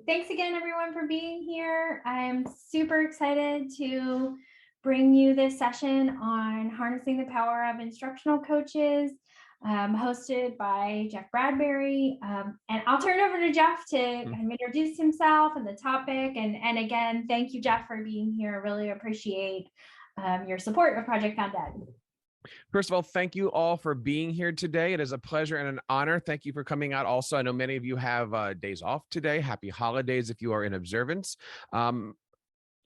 Thanks again, everyone, for being here. I'm super excited to bring you this session on harnessing the power of instructional coaches, hosted by Jeff Bradbury. And I'll turn it over to Jeff to kind of introduce himself and the topic. And again, thank you, Jeff, for being here. I really appreciate your support of Project Found Ed. First of all, thank you all for being here today. It is a pleasure and an honor. Thank you for coming out. Also, I know many of you have days off today. Happy holidays if you are in observance.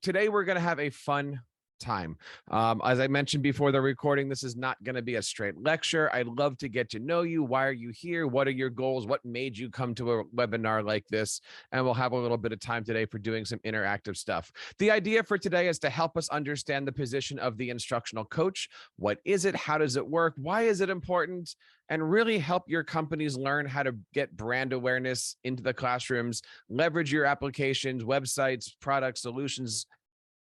Today, we're going to have a fun time. As I mentioned before the recording, this is not going to be a straight lecture. I'd love to get to know you. Why are you here? What are your goals? What made you come to a webinar like this? And we'll have a little bit of time today for doing some interactive stuff. The idea for today is to help us understand the position of the instructional coach. What is it? How does it work? Why is it important? And really help your companies learn how to get brand awareness into the classrooms, leverage your applications, websites, products, solutions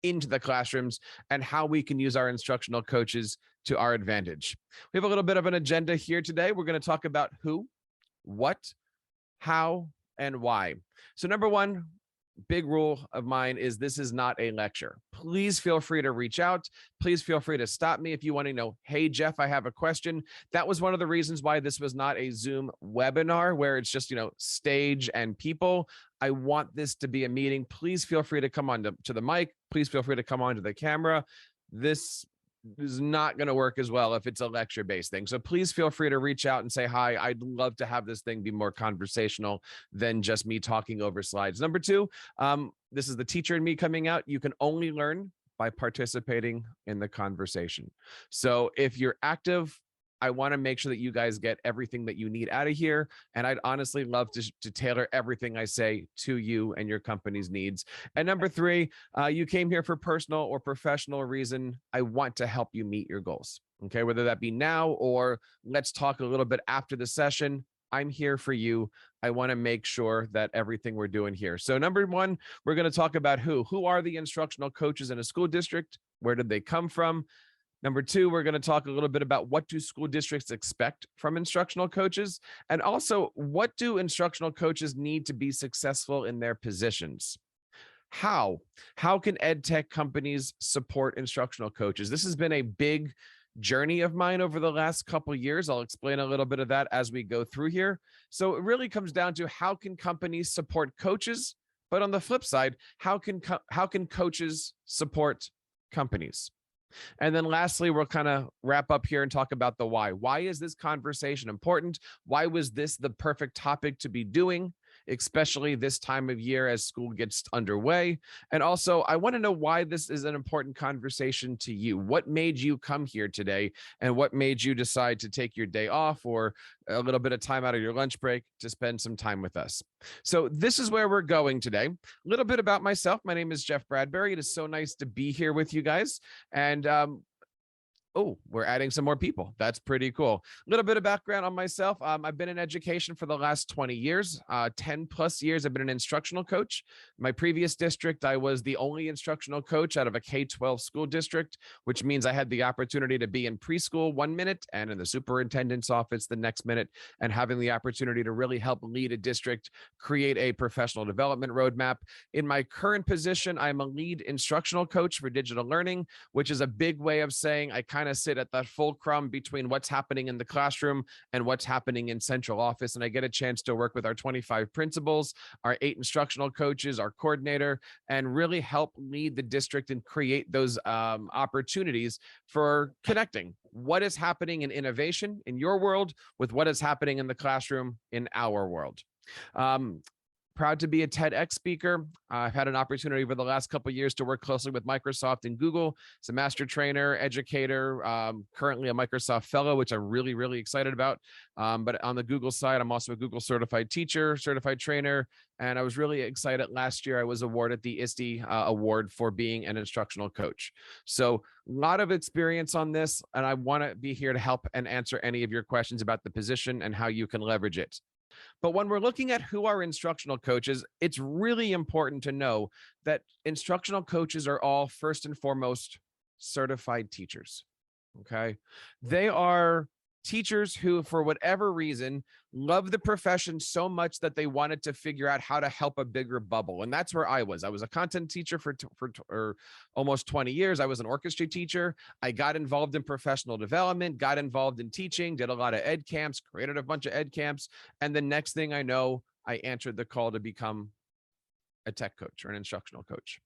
into the classrooms, and how we can use our instructional coaches to our advantage. We have a little bit of an agenda here today. We're going to talk about who, what, how, and why. So number one, big rule of mine is this is not a lecture. Please feel free to reach out. Please feel free to stop me if you want to know, hey, Jeff, I have a question. That was one of the reasons why this was not a Zoom webinar where it's just, stage and people. I want this to be a meeting. Please feel free to come on to the mic. Please feel free to come on to the camera. This is not going to work as well if it's a lecture-based thing. So please feel free to reach out and say hi. I'd love to have this thing be more conversational than just me talking over slides. Number two, this is the teacher and me coming out. You can only learn by participating in the conversation. So if you're active, I want to make sure that you guys get everything that you need out of here. And I'd honestly love to tailor everything I say to you and your company's needs. And number three, you came here for personal or professional reason. I want to help you meet your goals. Okay, whether that be now or let's talk a little bit after the session. I'm here for you. I want to make sure that everything we're doing here. So number one, we're going to talk about who are the instructional coaches in a school district? Where did they come from? Number two, we're going to talk a little bit about what do school districts expect from instructional coaches? And also, what do instructional coaches need to be successful in their positions? How can EdTech companies support instructional coaches? This has been a big journey of mine over the last couple of years. I'll explain a little bit of that as we go through here. So it really comes down to how can companies support coaches? But on the flip side, how can coaches support companies? And then lastly, we'll kind of wrap up here and talk about the why. Why is this conversation important? Why was this the perfect topic to be doing, especially this time of year as school gets underway? And also, I want to know why this is an important conversation to you. What made you come here today? And what made you decide to take your day off or a little bit of time out of your lunch break to spend some time with us? So this is where we're going today. A little bit about myself. My name is Jeff Bradbury. It is so nice to be here with you guys. And oh, we're adding some more people. That's pretty cool. A little bit of background on myself. I've been in education for the last 20 years, 10 plus years. I've been an instructional coach. My previous district, I was the only instructional coach out of a K-12 school district, which means I had the opportunity to be in preschool 1 minute and in the superintendent's office the next minute, and having the opportunity to really help lead a district, create a professional development roadmap. In my current position, I'm a lead instructional coach for digital learning, which is a big way of saying I kind of sit at that fulcrum between what's happening in the classroom and what's happening in central office. And I get a chance to work with our 25 principals, our 8 instructional coaches, our coordinator, and really help lead the district and create those opportunities for connecting what is happening in innovation in your world with what is happening in the classroom in our world. Proud to be a TEDx speaker. I've had an opportunity over the last couple of years to work closely with Microsoft and Google. As a master trainer, educator, currently a Microsoft fellow, which I'm really, really excited about. But on the Google side, I'm also a Google certified teacher, certified trainer. And I was really excited. Last year, I was awarded the ISTE award for being an instructional coach. So a lot of experience on this, and I want to be here to help and answer any of your questions about the position and how you can leverage it. But when we're looking at who are instructional coaches, it's really important to know that instructional coaches are all first and foremost certified teachers. Okay. They are teachers who, for whatever reason, love the profession so much that they wanted to figure out how to help a bigger bubble. And that's where I was. I was a content teacher for almost 20 years. I was an orchestra teacher. I got involved in professional development, got involved in teaching, did a lot of ed camps, created a bunch of ed camps. And the next thing I know, I answered the call to become a tech coach or an instructional coach.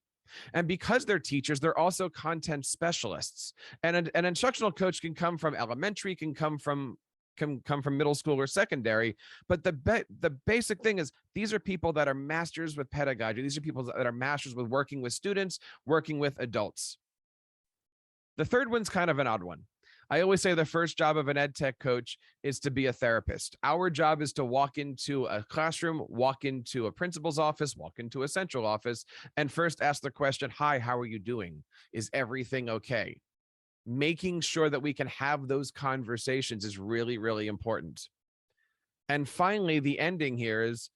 And because they're teachers, they're also content specialists. And an instructional coach can come from elementary, can come from middle school or secondary. But the basic thing is these are people that are masters with pedagogy. These are people that are masters with working with students, working with adults. The third one's kind of an odd one. I always say the first job of an ed tech coach is to be a therapist. Our job is to walk into a classroom, walk into a principal's office, walk into a central office, and first ask the question, hi, how are you doing? Is everything okay? Making sure that we can have those conversations is really, really important. And finally, the ending here is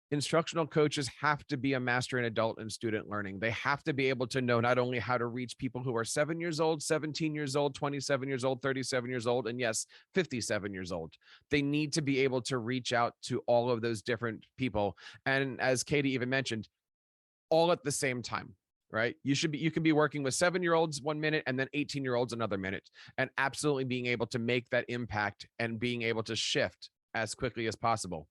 instructional coaches have to be a master in adult and student learning. They have to be able to know not only how to reach people who are 7 years old, 17 years old, 27 years old, 37 years old, and yes, 57 years old. They need to be able to reach out to all of those different people. And as Katie even mentioned, all at the same time, right? You can be working with 7-year-olds 1 minute and then 18-year-olds another minute, and absolutely being able to make that impact and being able to shift as quickly as possible.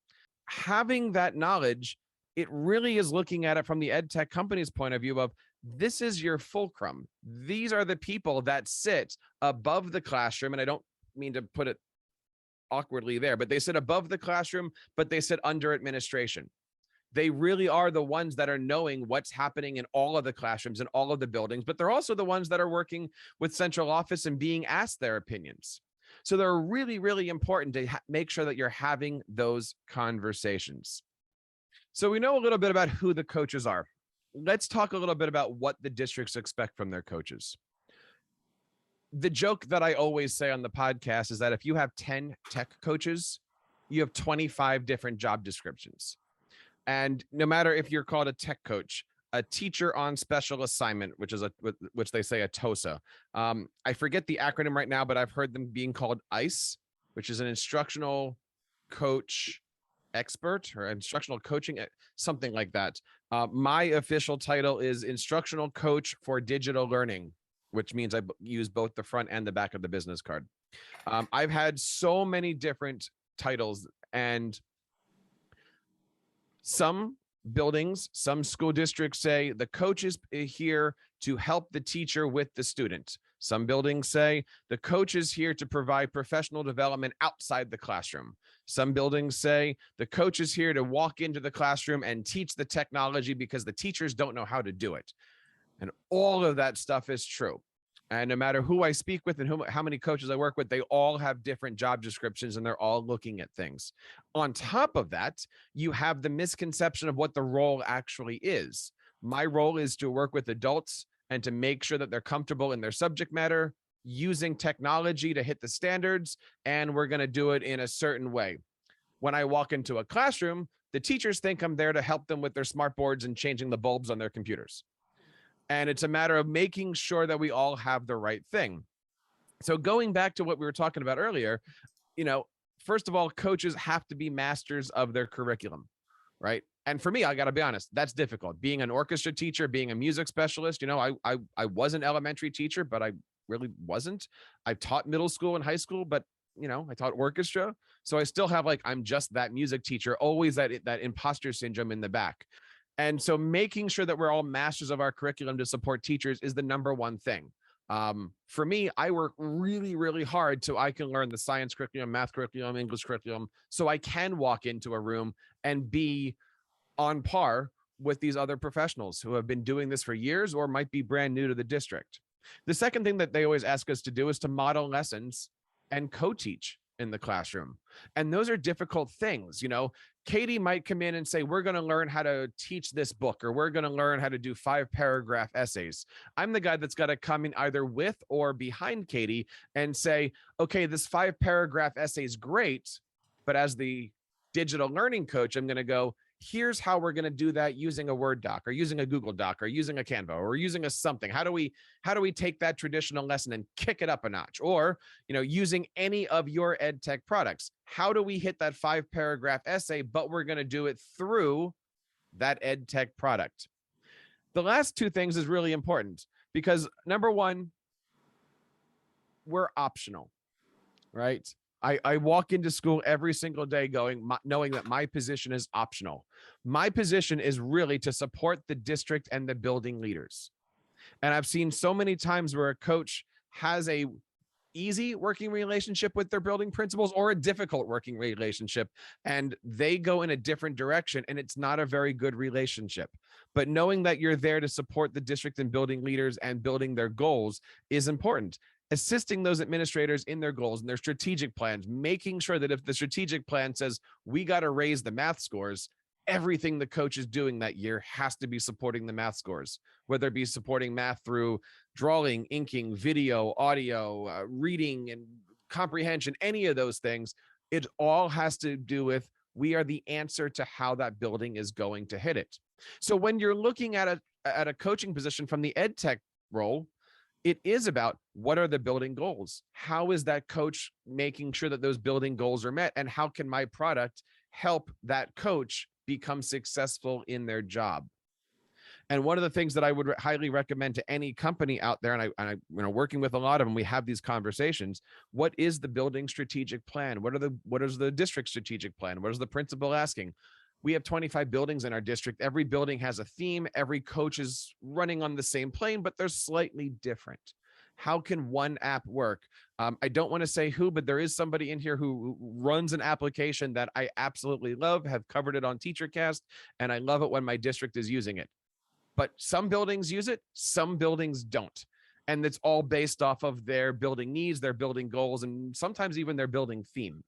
Having that knowledge, it really is looking at it from the EdTech company's point of view of this is your fulcrum. These are the people that sit above the classroom. And I don't mean to put it awkwardly there, but they sit above the classroom, but they sit under administration. They really are the ones that are knowing what's happening in all of the classrooms and all of the buildings, but they're also the ones that are working with central office and being asked their opinions. So they're really, really important to make sure that you're having those conversations. So we know a little bit about who the coaches are. Let's talk a little bit about what the districts expect from their coaches. The joke that I always say on the podcast is that if you have 10 tech coaches, you have 25 different job descriptions. And no matter if you're called a tech coach, a teacher on special assignment, which they say a TOSA. I forget the acronym right now, but I've heard them being called ICE, which is an instructional coach expert or instructional coaching, something like that. My official title is instructional coach for digital learning, which means I use both the front and the back of the business card. I've had so many different titles, and some buildings, some school districts say the coach is here to help the teacher with the student. Some buildings say the coach is here to provide professional development outside the classroom. Some buildings say the coach is here to walk into the classroom and teach the technology because the teachers don't know how to do it. And all of that stuff is true. And no matter who I speak with and how many coaches I work with, they all have different job descriptions and they're all looking at things. On top of that, you have the misconception of what the role actually is. My role is to work with adults and to make sure that they're comfortable in their subject matter, using technology to hit the standards, and we're going to do it in a certain way. When I walk into a classroom, the teachers think I'm there to help them with their smart boards and changing the bulbs on their computers. And it's a matter of making sure that we all have the right thing. So going back to what we were talking about earlier, first of all, coaches have to be masters of their curriculum, right? And for me, I got to be honest, that's difficult. Being an orchestra teacher, being a music specialist, I was an elementary teacher, but I really wasn't. I've taught middle school and high school, but I taught orchestra. So I still have I'm just that music teacher, always that imposter syndrome in the back. And so making sure that we're all masters of our curriculum to support teachers is the number one thing. For me, I work really, really hard so I can learn the science curriculum, math curriculum, English curriculum, so I can walk into a room and be on par with these other professionals who have been doing this for years or might be brand new to the district. The second thing that they always ask us to do is to model lessons and co-teach in the classroom. And those are difficult things. Katie might come in and say, we're going to learn how to teach this book, or we're going to learn how to do 5-paragraph essays. I'm the guy that's got to come in either with or behind Katie and say, okay, this 5-paragraph essay is great, but as the digital learning coach, I'm going to go, Here's how we're going to do that using a Word doc or using a Google Doc or using a Canva or using a something. How do we take that traditional lesson and kick it up a notch? Or, using any of your EdTech products, how do we hit that 5-paragraph essay, but we're going to do it through that EdTech product? The last two things is really important because number one, we're optional, right? I walk into school every single day knowing that my position is optional. My position is really to support the district and the building leaders. And I've seen so many times where a coach has a easy working relationship with their building principals or a difficult working relationship, and they go in a different direction, and it's not a very good relationship. But knowing that you're there to support the district and building leaders and building their goals is important. Assisting those administrators in their goals and their strategic plans, making sure that if the strategic plan says we got to raise the math scores, everything the coach is doing that year has to be supporting the math scores, whether it be supporting math through drawing, inking, video, audio, reading, and comprehension, any of those things. It all has to do with we are the answer to how that building is going to hit it. So when you're looking at a coaching position from the EdTech role, it is about what are the building goals? How is that coach making sure that those building goals are met? And how can my product help that coach become successful in their job? And one of the things that I would highly recommend to any company out there, and I working with a lot of them, we have these conversations. What is the building strategic plan? What is the district strategic plan? What is the principal asking? We have 25 buildings in our district. Every building has a theme. Every coach is running on the same plane, but they're slightly different. How can one app work? I don't want to say who, but there is somebody in here who runs an application that I absolutely love, have covered it on TeacherCast, and I love it when my district is using it. But some buildings use it, some buildings don't. And it's all based off of their building needs, their building goals, and sometimes even their building theme.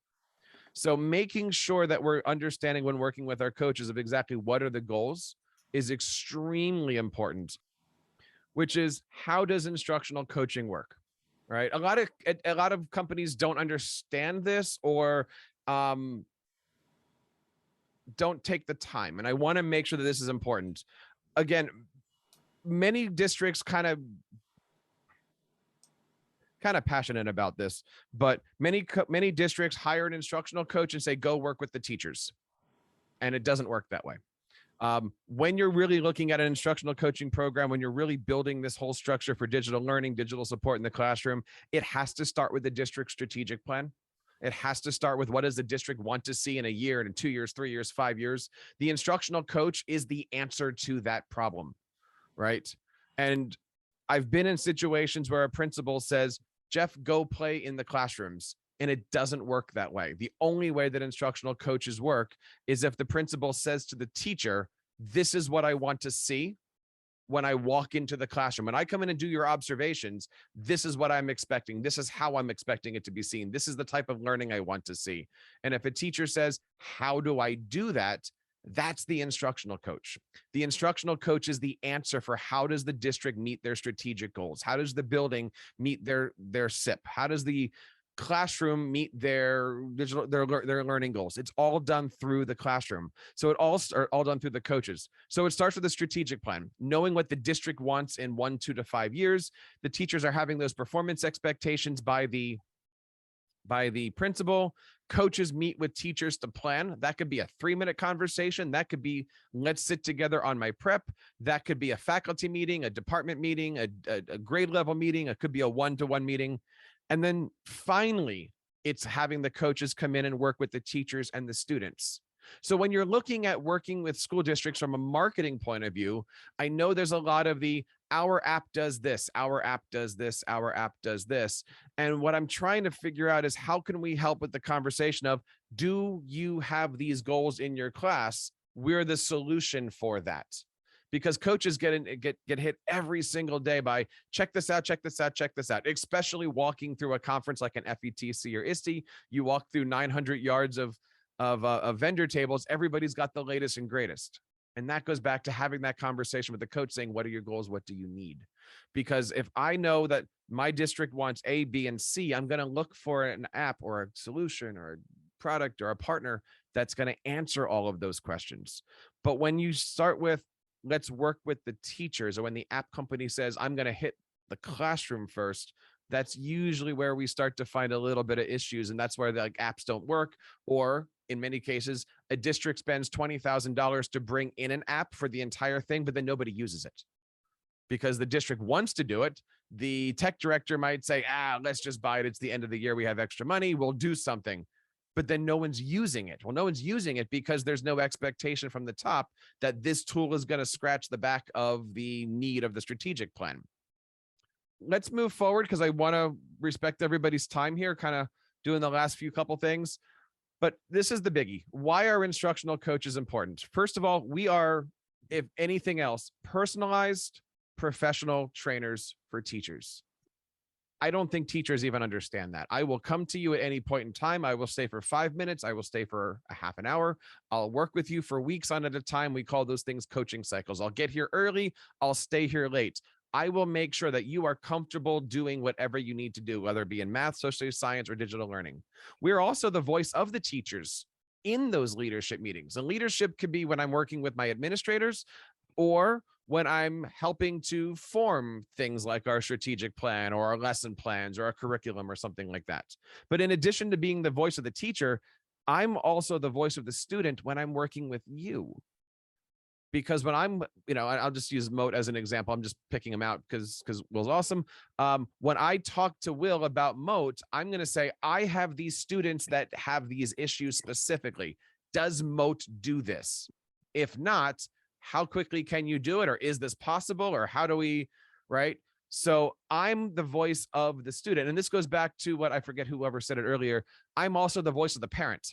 So making sure that we're understanding when working with our coaches of exactly what are the goals is extremely important, which is how does instructional coaching work, right? A lot of companies don't understand this or don't take the time. And I want to make sure that this is important. Again, many districts kind of passionate about this, but many districts hire an instructional coach and say, go work with the teachers. And it doesn't work that way. When you're really looking at an instructional coaching program, when you're really building this whole structure for digital learning, digital support in the classroom, it has to start with the district strategic plan. It has to start with what does the district want to see in a year, in 2 years, 3 years, 5 years. The instructional coach is the answer to that problem, right? And I've been in situations where a principal says, Jeff, go play in the classrooms. And it doesn't work that way. The only way that instructional coaches work is if the principal says to the teacher, this is what I want to see when I walk into the classroom. When I come in and do your observations, this is what I'm expecting. This is how I'm expecting it to be seen. This is the type of learning I want to see. And if a teacher says, how do I do that? That's the instructional coach. The instructional coach is the answer for how does the district meet their strategic goals? How does the building meet their SIP? How does the classroom meet their learning goals? It's all done through the classroom. So it all done through the coaches. So it starts with a strategic plan, knowing what the district wants in 1, 2 to 5 years. The teachers are having those performance expectations by the principal. Coaches meet with teachers to plan. That could be a 3-minute conversation. That could be, let's sit together on my prep. That could be a faculty meeting, a department meeting, a grade level meeting. It could be a 1-to-1 meeting. And then finally, it's having the coaches come in and work with the teachers and the students. So when you're looking at working with school districts from a marketing point of view, I know there's a lot of our app does this, our app does this, our app does this. And what I'm trying to figure out is how can we help with the conversation of, do you have these goals in your class? We're the solution for that. Because coaches get hit every single day by check this out, check this out, check this out, especially walking through a conference like an FETC or ISTE. You walk through 900 yards of vendor tables. Everybody's got the latest and greatest. And that goes back to having that conversation with the coach saying, what are your goals? What do you need? Because if I know that my district wants A, B, and C, I'm going to look for an app or a solution or a product or a partner that's going to answer all of those questions. But when you start with, let's work with the teachers, or when the app company says, I'm going to hit the classroom first, that's usually where we start to find a little bit of issues. And that's where the apps don't work. Or in many cases, a district spends $20,000 to bring in an app for the entire thing, but then nobody uses it because the district wants to do it. The tech director might say, let's just buy it. It's the end of the year. We have extra money. We'll do something. But then no one's using it. Well, no one's using it because there's no expectation from the top that this tool is going to scratch the back of the need of the strategic plan. Let's move forward because I want to respect everybody's time here, kind of doing the last few couple things. But this is the biggie. Why are instructional coaches important? First of all, we are, if anything else, personalized professional trainers for teachers. I don't think teachers even understand that. I will come to you at any point in time. I will stay for 5 minutes. I will stay for a half an hour. I'll work with you for weeks on at a time. We call those things coaching cycles. I'll get here early. I'll stay here late. I will make sure that you are comfortable doing whatever you need to do, whether it be in math, social science, or digital learning. We're also the voice of the teachers in those leadership meetings. And leadership could be when I'm working with my administrators, or when I'm helping to form things like our strategic plan or our lesson plans or our curriculum or something like that. But in addition to being the voice of the teacher, I'm also the voice of the student when I'm working with you. Because when I'm, I'll just use Moat as an example. I'm just picking him out because Will's awesome. When I talk to Will about Moat, I'm going to say, I have these students that have these issues specifically. Does Moat do this? If not, how quickly can you do it? Or is this possible? Or how do we, right? So I'm the voice of the student. And this goes back to what I forget whoever said it earlier. I'm also the voice of the parent.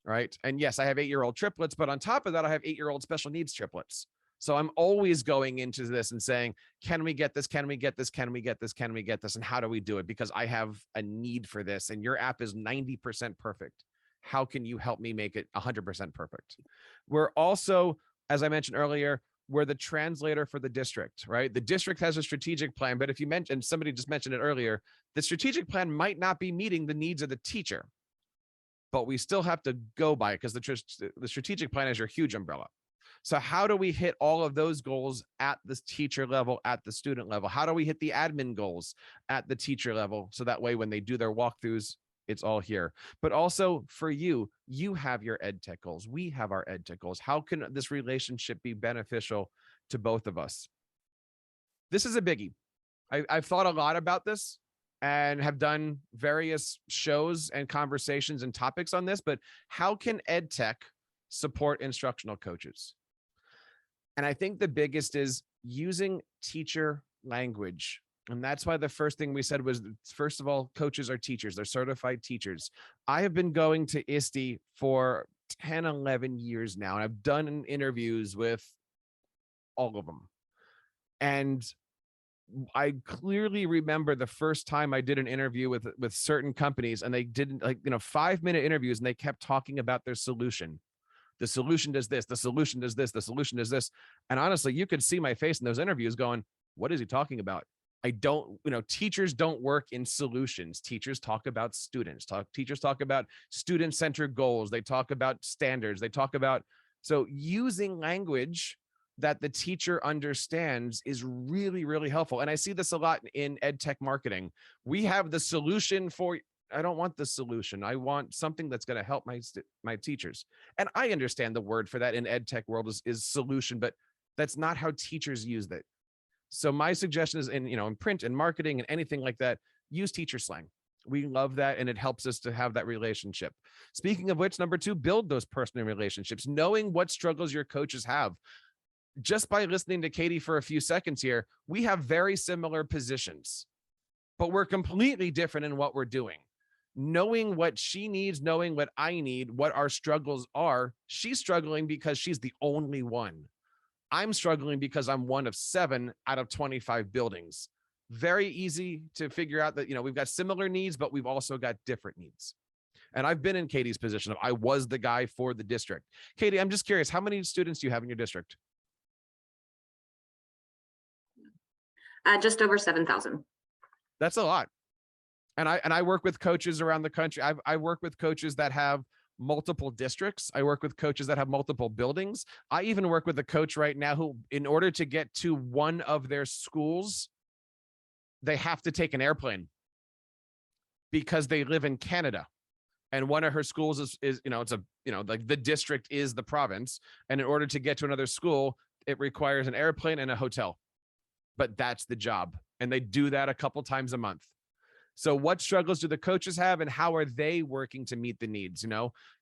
Right. And yes, I have 8-year-old triplets, but on top of that, I have 8-year-old special needs triplets. So I'm always going into this and saying, can we get this? Can we get this? Can we get this? Can we get this? And how do we do it? Because I have a need for this. And your app is 90% perfect. How can you help me make it 100% perfect? We're also, as I mentioned earlier, we're the translator for the district, right? The district has a strategic plan, but if you mentioned, somebody just mentioned it earlier, the strategic plan might not be meeting the needs of the teacher. But we still have to go by it because the strategic plan is your huge umbrella. So how do we hit all of those goals at the teacher level, at the student level? How do we hit the admin goals at the teacher level? So that way, when they do their walkthroughs, it's all here. But also for you, you have your EdTech goals. We have our EdTech goals. How can this relationship be beneficial to both of us? This is a biggie. I've thought a lot about this and have done various shows and conversations and topics on this, but how can EdTech support instructional coaches? And I think the biggest is using teacher language. And that's why the first thing we said was, first of all, coaches are teachers. They're certified teachers. I have been going to ISTE for 10, 11 years now, and I've done interviews with all of them. And I clearly remember the first time I did an interview with certain companies, and they didn't 5-minute interviews, and they kept talking about their solution. The solution does this, the solution does this, the solution does this. And honestly, you could see my face in those interviews going, what is he talking about? Teachers don't work in solutions. Teachers talk about students. Teachers talk about student-centered goals. They talk about standards. They talk about, so using language that the teacher understands is really, really helpful. And I see this a lot in EdTech marketing. We have the solution for, I don't want the solution. I want something that's going to help my teachers. And I understand the word for that in EdTech world is solution, but that's not how teachers use it. So my suggestion is in print and marketing and anything like that, use teacher slang. We love that, and it helps us to have that relationship. Speaking of which, number 2, build those personal relationships, knowing what struggles your coaches have. Just by listening to Katie for a few seconds here, we have very similar positions, but we're completely different in what we're doing. Knowing what she needs, knowing what I need, what our struggles are. She's struggling because she's the only one. I'm struggling because I'm one of 7 out of 25 buildings. Very easy to figure out that, we've got similar needs, but we've also got different needs. And I've been in Katie's position of I was the guy for the district. Katie, I'm just curious, how many students do you have in your district? Just over 7,000. That's a lot. And I work with coaches around the country. I work with coaches that have multiple districts. I work with coaches that have multiple buildings. I even work with a coach right now who, in order to get to one of their schools, they have to take an airplane because they live in Canada. And one of her schools is it's a, like the district is the province. And in order to get to another school, it requires an airplane and a hotel. But that's the job. And they do that a couple times a month. So what struggles do the coaches have, and how are they working to meet the needs?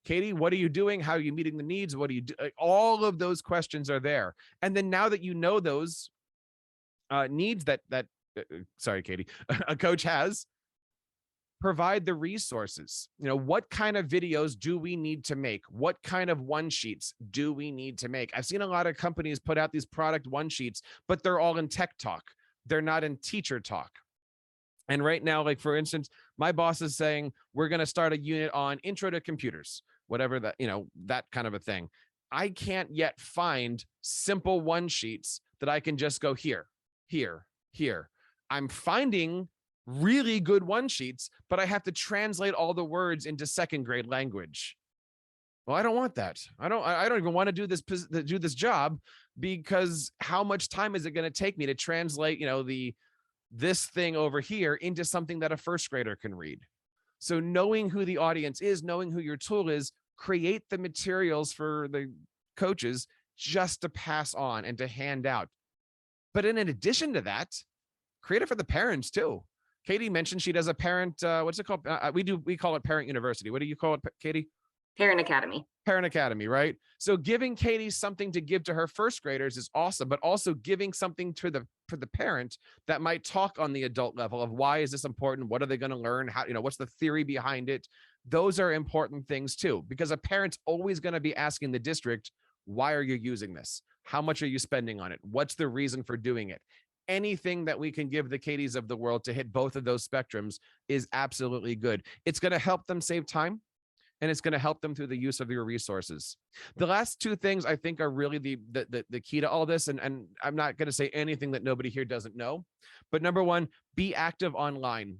Katie, what are you doing? How are you meeting the needs? What do you do? All of those questions are there. And then now that you know those needs that sorry, Katie, a coach has, provide the resources. What kind of videos do we need to make? What kind of one sheets do we need to make? I've seen a lot of companies put out these product one sheets, but they're all in tech talk. They're not in teacher talk. And right now, like for instance, my boss is saying, we're going to start a unit on intro to computers, whatever that, that kind of a thing. I can't yet find simple one sheets that I can just go here, here, here. I'm finding really good one sheets, but I have to translate all the words into second grade language. Well, I don't want that. I don't even want to do this job, because how much time is it going to take me to translate, this thing over here into something that a first grader can read? So knowing who the audience is, knowing who your tool is, create the materials for the coaches just to pass on and to hand out. But in addition to that, create it for the parents too. Katie mentioned she does a parent, what's it called? We call it Parent University. What do you call it, Katie? Parent Academy. Parent Academy, right? So giving Katie something to give to her first graders is awesome, but also giving something for the parent that might talk on the adult level of why is this important? What are they going to learn? How, what's the theory behind it? Those are important things too, because a parent's always going to be asking the district, why are you using this? How much are you spending on it? What's the reason for doing it? Anything that we can give the Katies of the world to hit both of those spectrums is absolutely good. It's going to help them save time, and it's going to help them through the use of your resources. The last two things I think are really the key to all this, and I'm not going to say anything that nobody here doesn't know, but number one, be active online.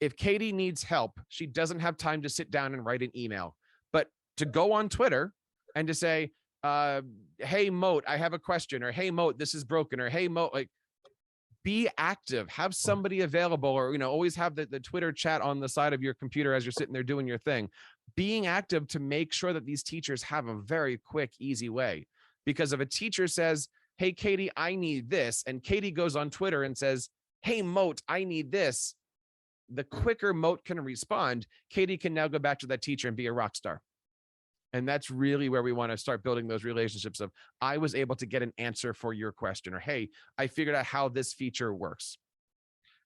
If Katie needs help, she doesn't have time to sit down and write an email, but to go on Twitter and to say, hey, Moat, I have a question, or hey, Moat, this is broken, or hey, Moat, like, be active, have somebody available, or, always have the Twitter chat on the side of your computer as you're sitting there doing your thing. Being active to make sure that these teachers have a very quick, easy way. Because if a teacher says, hey, Katie, I need this, and Katie goes on Twitter and says, hey, Moat, I need this, the quicker Moat can respond, Katie can now go back to that teacher and be a rock star. And that's really where we want to start building those relationships of, I was able to get an answer for your question, or, hey, I figured out how this feature works.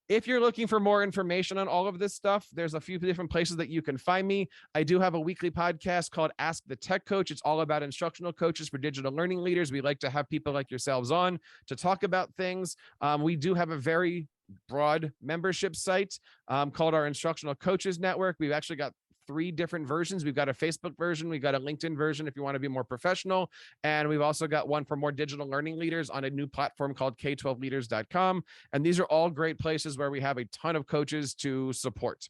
If you're looking for more information on all of this stuff, there's a few different places that you can find me. I do have a weekly podcast called Ask the Tech Coach. It's all about instructional coaches for digital learning leaders. We like to have people like yourselves on to talk about things. We do have a very broad membership site called our Instructional Coaches Network. We've actually got 3 different versions. We've got a Facebook version. We've got a LinkedIn version if you want to be more professional. And we've also got one for more digital learning leaders on a new platform called K12leaders.com. And these are all great places where we have a ton of coaches to support.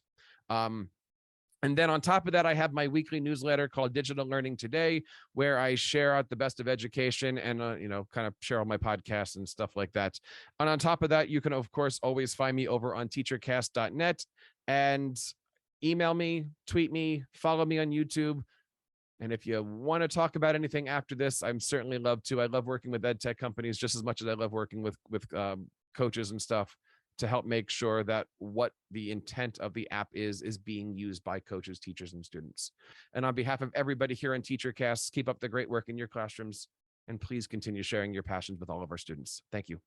And then on top of that, I have my weekly newsletter called Digital Learning Today, where I share out the best of education and, kind of share all my podcasts and stuff like that. And on top of that, you can, of course, always find me over on TeacherCast.net, and email me, tweet me, follow me on YouTube. And if you want to talk about anything after this, I'm certainly love to. I love working with EdTech companies just as much as I love working with coaches and stuff to help make sure that what the intent of the app is being used by coaches, teachers, and students. And on behalf of everybody here on TeacherCast, keep up the great work in your classrooms, and please continue sharing your passions with all of our students. Thank you.